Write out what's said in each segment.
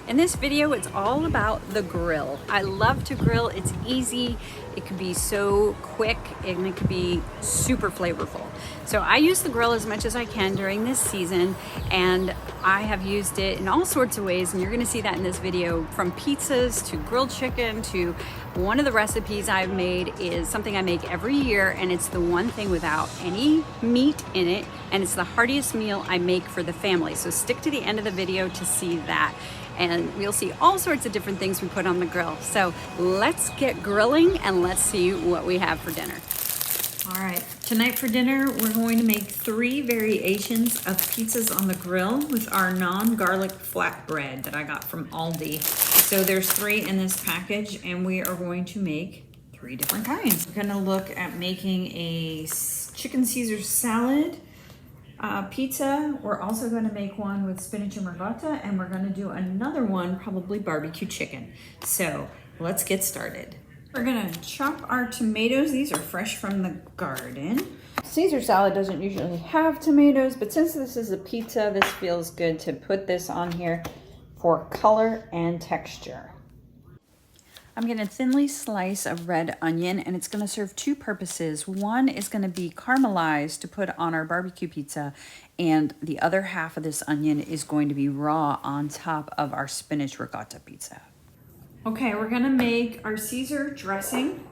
In this video, it's all about the grill. I love to grill. It's easy. It can be so quick and it can be super flavorful. So I use the grill as much as I can during this season, and I have used it in all sorts of ways, and you're gonna see that in this video, from pizzas to grilled chicken to one of the recipes I've made is something I make every year, and it's the one thing without any meat in it, and it's the heartiest meal I make for the family. So stick to the end of the video to see that. And we'll see all sorts of different things we put on the grill. So let's get grilling and let's see what we have for dinner. All right, tonight for dinner, we're going to make 3 variations of pizzas on the grill with our non-garlic flatbread that I got from Aldi. So there's 3 in this package, and we are going to make 3 different kinds. We're gonna look at making a chicken Caesar salad pizza. We're also going to make one with spinach and ricotta, and we're going to do another one, probably barbecue chicken. So let's get started. We're going to chop our tomatoes. These are fresh from the garden. Caesar salad doesn't usually have tomatoes, but since this is a pizza, this feels good to put this on here for color and texture. I'm going to thinly slice a red onion, and it's going to serve 2 purposes. One is going to be caramelized to put on our barbecue pizza, and the other half of this onion is going to be raw on top of our spinach ricotta pizza. Okay, we're going to make our Caesar dressing,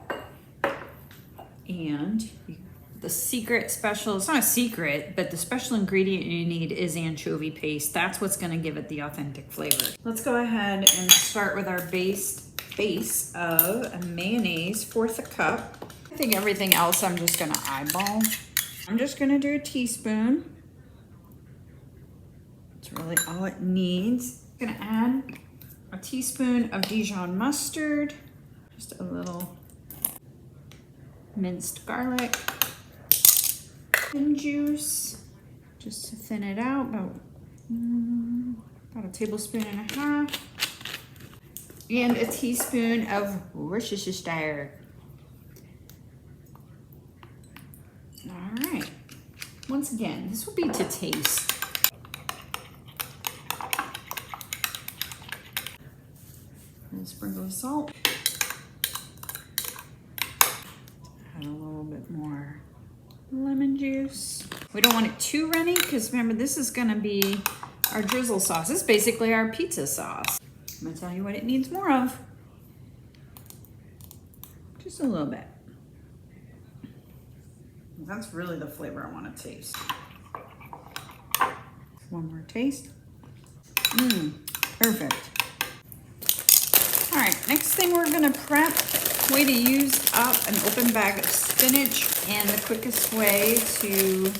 and the secret special, it's not a secret, but the special ingredient you need is anchovy paste. That's what's going to give it the authentic flavor. Let's go ahead and start with our base of a mayonnaise, 1/4 a cup. I think everything else I'm just gonna eyeball. I'm just gonna do a teaspoon. It's really all it needs. I'm gonna add a teaspoon of Dijon mustard, just a little minced garlic, and juice, just to thin it out, about a tablespoon and a half. And a teaspoon of Worcestershire. All right. Once again, this will be to taste. And a sprinkle of salt. Add a little bit more lemon juice. We don't want it too runny because remember, this is going to be our drizzle sauce. This is basically our pizza sauce. I'm gonna tell you what it needs more of. Just a little bit. That's really the flavor I want to taste. One more taste. Perfect. All right, next thing we're gonna prep. Way to use up an open bag of spinach, and the quickest way to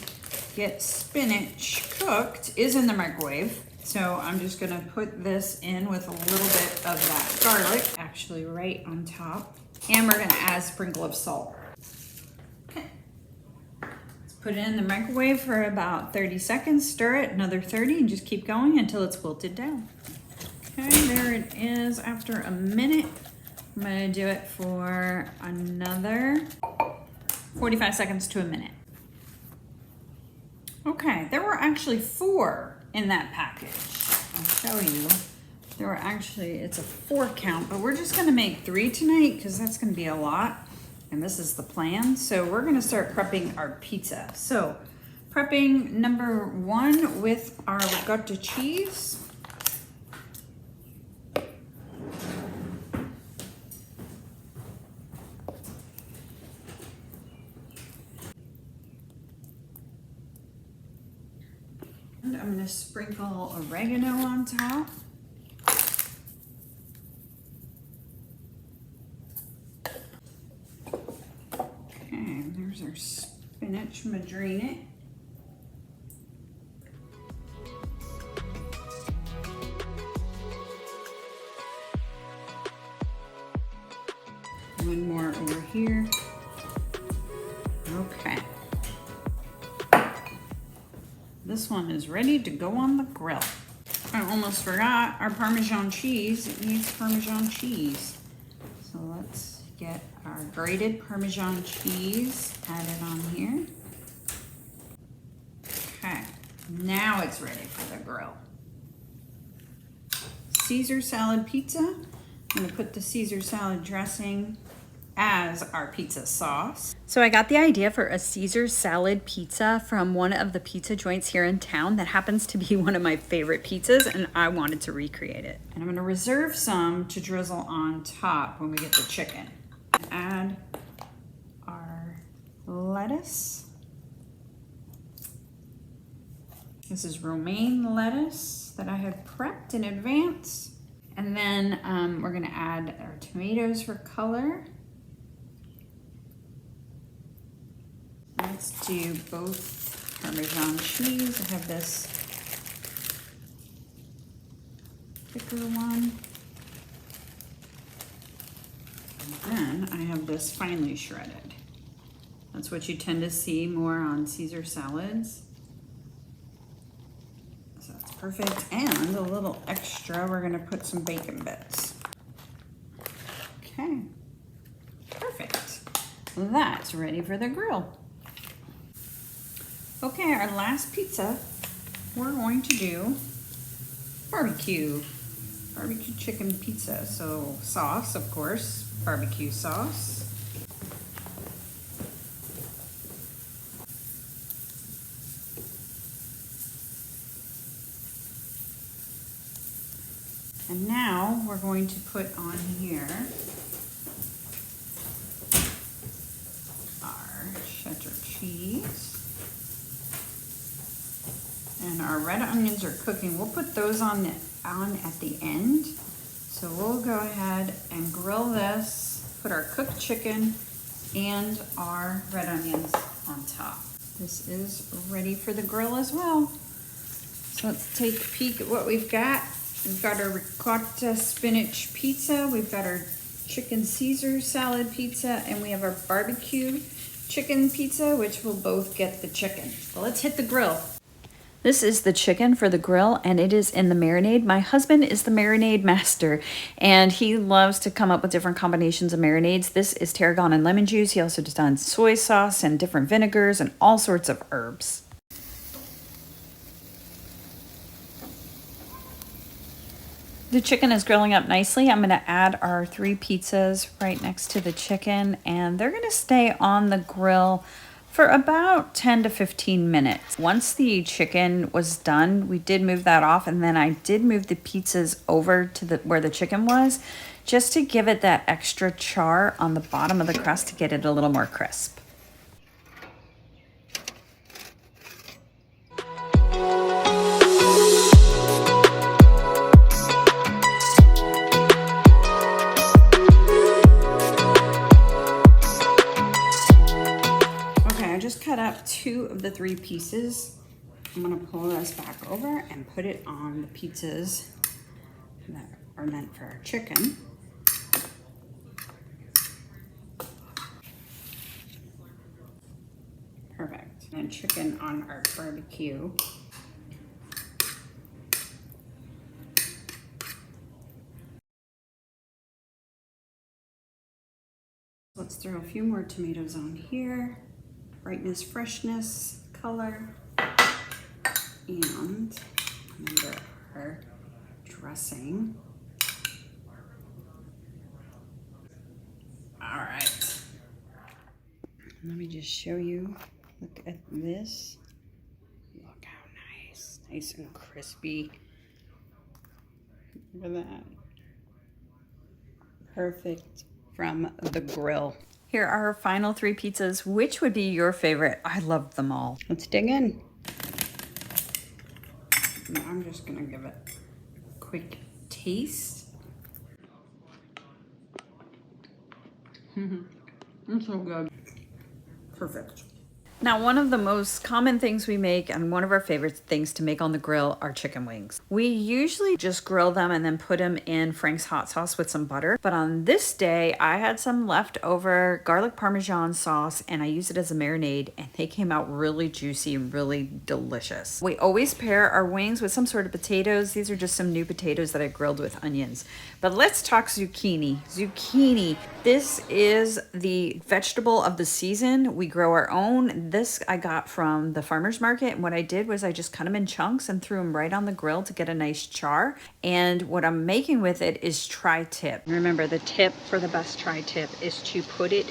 get spinach cooked is in the microwave. So I'm just gonna put this in with a little bit of that garlic, actually right on top. And we're gonna add a sprinkle of salt. Okay. Let's put it in the microwave for about 30 seconds, stir it another 30, and just keep going until it's wilted down. Okay, there it is after a minute. I'm gonna do it for another 45 seconds to a minute. Okay, there were actually 4 in that package. I'll show you. There were actually, it's a 4 count, but we're just gonna make 3 tonight because that's gonna be a lot. And this is the plan. So we're gonna start prepping our pizza. So prepping number 1 with our ricotta cheese. I'm going to sprinkle oregano on top. Okay, there's our spinach. I'm going to drain it. One more over here. Okay. This one is ready to go on the grill. I almost forgot our Parmesan cheese. It needs Parmesan cheese. So let's get our grated Parmesan cheese added on here. Okay, now it's ready for the grill. Caesar salad pizza. I'm gonna put the Caesar salad dressing as our pizza sauce. So I got the idea for a Caesar salad pizza from one of the pizza joints here in town that happens to be one of my favorite pizzas, and I wanted to recreate it. And I'm gonna reserve some to drizzle on top when we get the chicken. Add our lettuce. This is romaine lettuce that I had prepped in advance. And then we're gonna add our tomatoes for color. Let's do both Parmesan cheese. I have this thicker one. And then I have this finely shredded. That's what you tend to see more on Caesar salads. So that's perfect. And a little extra, we're gonna put some bacon bits. Okay, perfect. That's ready for the grill. Okay, our last pizza, we're going to do barbecue chicken pizza. So sauce, of course, barbecue sauce. And now we're going to put on here our cheddar cheese. And our red onions are cooking. We'll put those on at the end. So we'll go ahead and grill this, put our cooked chicken and our red onions on top. This is ready for the grill as well. So let's take a peek at what we've got. We've got our ricotta spinach pizza. We've got our chicken Caesar salad pizza, and we have our barbecue chicken pizza, which will both get the chicken. Well, let's hit the grill. This is the chicken for the grill, and it is in the marinade. My husband is the marinade master, and he loves to come up with different combinations of marinades. This is tarragon and lemon juice. He also does done soy sauce and different vinegars and all sorts of herbs. The chicken is grilling up nicely. I'm going to add our 3 pizzas right next to the chicken, and they're going to stay on the grill for about 10 to 15 minutes. Once the chicken was done, we did move that off, and then I did move the pizzas over to where the chicken was, just to give it that extra char on the bottom of the crust to get it a little more crisp. Cut up 2 of the 3 pieces. I'm gonna pull this back over and put it on the pizzas that are meant for our chicken. Perfect. And chicken on our barbecue. Let's throw a few more tomatoes on here. Brightness, freshness, color, and under our dressing. All right. Let me just show you. Look at this. Look how nice and crispy. Look at that. Perfect from the grill. Here are our final 3 pizzas. Which would be your favorite? I love them all. Let's dig in. I'm just gonna give it a quick taste. It's so good. Perfect. Now, one of the most common things we make and one of our favorite things to make on the grill are chicken wings. We usually just grill them and then put them in Frank's hot sauce with some butter. But on this day, I had some leftover garlic Parmesan sauce and I used it as a marinade, and they came out really juicy and really delicious. We always pair our wings with some sort of potatoes. These are just some new potatoes that I grilled with onions. But let's talk zucchini. Zucchini. This is the vegetable of the season. We grow our own. this I got from the farmer's market. And what I did was I just cut them in chunks and threw them right on the grill to get a nice char. And what I'm making with it is tri-tip. Remember, the tip for the best tri-tip is to put it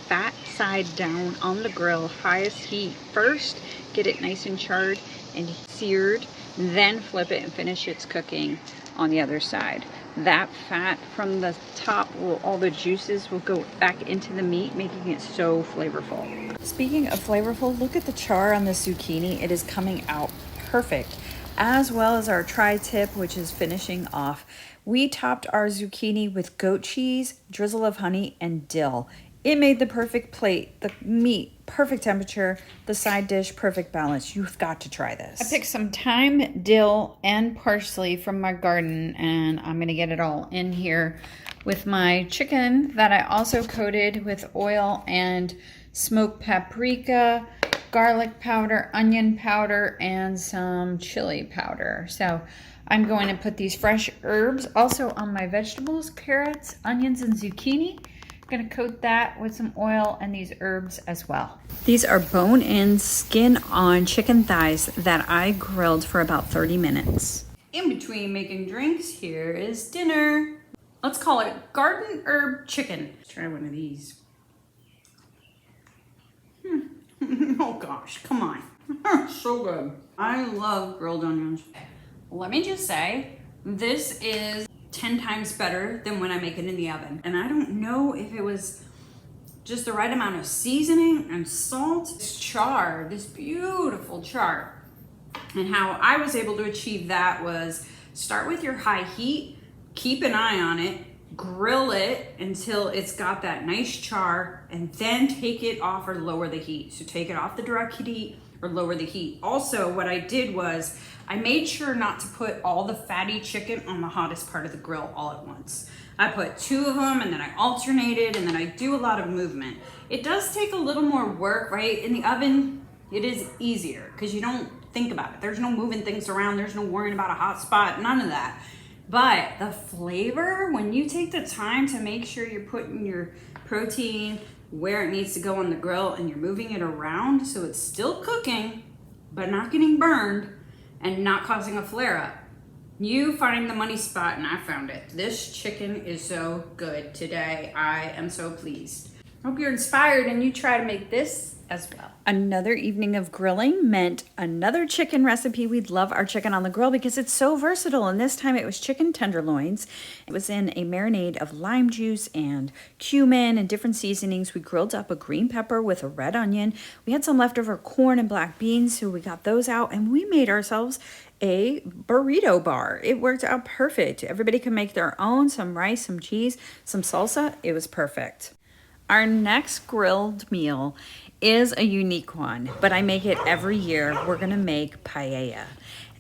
fat side down on the grill, highest heat first, get it nice and charred and seared, then flip it and finish its cooking on the other side. That fat from the top, all the juices will go back into the meat, making it so flavorful. Speaking of flavorful, look at the char on the zucchini. It is coming out perfect, as well as our tri-tip, which is finishing off. We topped our zucchini with goat cheese, drizzle of honey, and dill. It made the perfect plate, the meat, perfect temperature, the side dish, perfect balance. You've got to try this. I picked some thyme, dill, and parsley from my garden, and I'm gonna get it all in here with my chicken that I also coated with oil and smoked paprika, garlic powder, onion powder, and some chili powder. So I'm going to put these fresh herbs also on my vegetables, carrots, onions, and zucchini. Gonna coat that with some oil and these herbs as well. These are bone-in, skin-on chicken thighs that I grilled for about 30 minutes. In between making drinks, here is dinner. Let's call it garden herb chicken. Let's try one of these. Oh gosh, come on. So good. I love grilled onions. Let me just say, this is 10 times better than when I make it in the oven. And I don't know if it was just the right amount of seasoning and salt. This char, this beautiful char. And how I was able to achieve that was start with your high heat, keep an eye on it, grill it until it's got that nice char, and then take it off or lower the heat. So take it off the direct heat or lower the heat. Also, what I did was I made sure not to put all the fatty chicken on the hottest part of the grill all at once. I put 2 of them and then I alternated, and then I do a lot of movement. It does take a little more work, right? In the oven, it is easier because you don't think about it. There's no moving things around. There's no worrying about a hot spot, none of that. But the flavor, when you take the time to make sure you're putting your protein where it needs to go on the grill and you're moving it around so it's still cooking, but not getting burned and not causing a flare-up, you find the money spot, and I found it. This chicken is so good today. I am so pleased. Hope you're inspired and you try to make this as well. Another evening of grilling meant another chicken recipe. We love our chicken on the grill because it's so versatile, and this time it was chicken tenderloins. It was in a marinade of lime juice and cumin and different seasonings. We grilled up a green pepper with a red onion. We had some leftover corn and black beans, so we got those out, and we made ourselves a burrito bar. It worked out perfect. Everybody can make their own, some rice, some cheese, some salsa. It was perfect. Our next grilled meal is a unique one, but I make it every year. We're gonna make paella.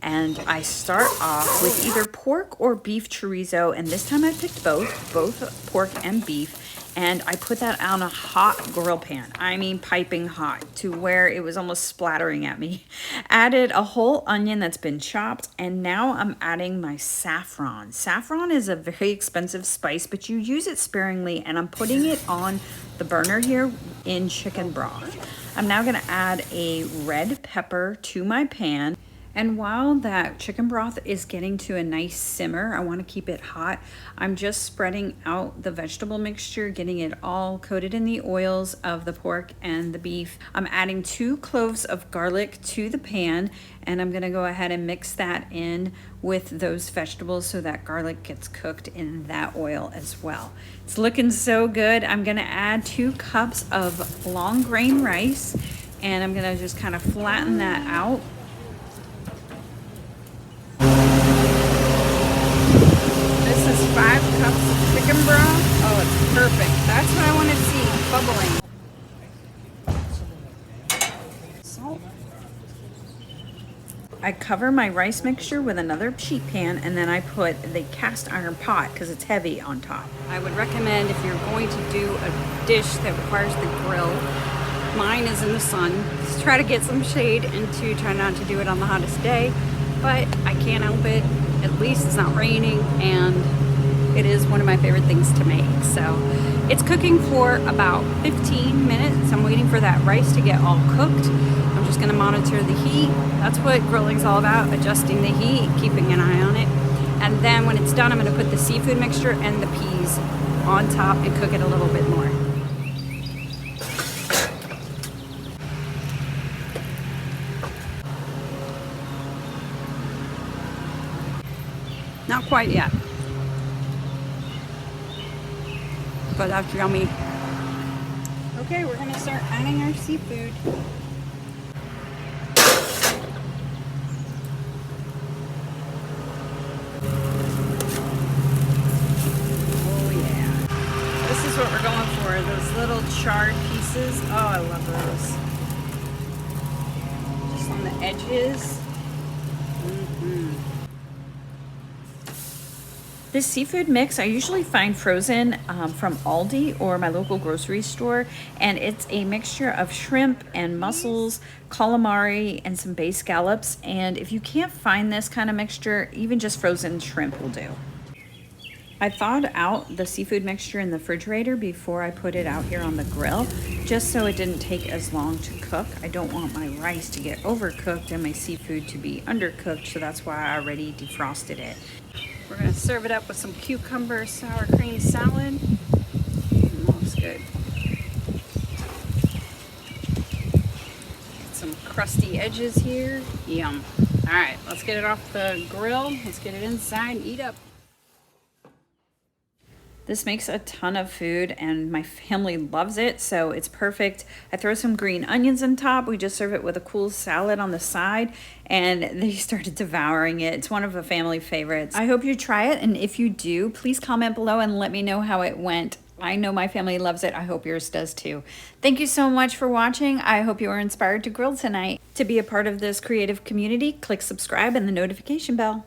And I start off with either pork or beef chorizo, and this time I picked both pork and beef, and I put that on a hot grill pan. I mean piping hot, to where it was almost splattering at me. Added a whole onion that's been chopped, and now I'm adding my saffron. Saffron is a very expensive spice, but you use it sparingly, and I'm putting it on the burner here in chicken broth. I'm now gonna add a red pepper to my pan. And while that chicken broth is getting to a nice simmer, I want to keep it hot. I'm just spreading out the vegetable mixture, getting it all coated in the oils of the pork and the beef. I'm adding 2 cloves of garlic to the pan, and I'm going to go ahead and mix that in with those vegetables so that garlic gets cooked in that oil as well. It's looking so good. I'm going to add 2 cups of long grain rice, and I'm going to just kind of flatten that out. This is 5 cups of chicken broth. Oh, it's perfect. That's what I want to see, bubbling. Salt. I cover my rice mixture with another sheet pan, and then I put the cast iron pot because it's heavy on top. I would recommend, if you're going to do a dish that requires the grill, mine is in the sun. Just try to get some shade and try not to do it on the hottest day, but I can't help it. At least it's not raining, and it is one of my favorite things to make. So it's cooking for about 15 minutes. I'm waiting for that rice to get all cooked. I'm just gonna monitor the heat. That's what grilling's all about, adjusting the heat, keeping an eye on it. And then when it's done, I'm gonna put the seafood mixture and the peas on top and cook it a little bit more. Not quite yet, but that's yummy. Okay, we're gonna start adding our seafood. Oh yeah. This is what we're going for, those little charred pieces. Oh, I love those. Just on the edges. This seafood mix I usually find frozen from Aldi or my local grocery store, and it's a mixture of shrimp and mussels, calamari, and some bay scallops. And if you can't find this kind of mixture, even just frozen shrimp will do. I thawed out the seafood mixture in the refrigerator before I put it out here on the grill, just so it didn't take as long to cook. I don't want my rice to get overcooked and my seafood to be undercooked, so that's why I already defrosted it. We're gonna serve it up with some cucumber sour cream salad. Looks good. Get some crusty edges here. Yum. All right, let's get it off the grill. Let's get it inside and eat up. This makes a ton of food and my family loves it, so it's perfect. I throw some green onions on top. We just serve it with a cool salad on the side, and they started devouring it. It's one of the family favorites. I hope you try it, and if you do, please comment below and let me know how it went. I know my family loves it. I hope yours does too. Thank you so much for watching. I hope you are inspired to grill tonight. To be a part of this creative community, click subscribe and the notification bell.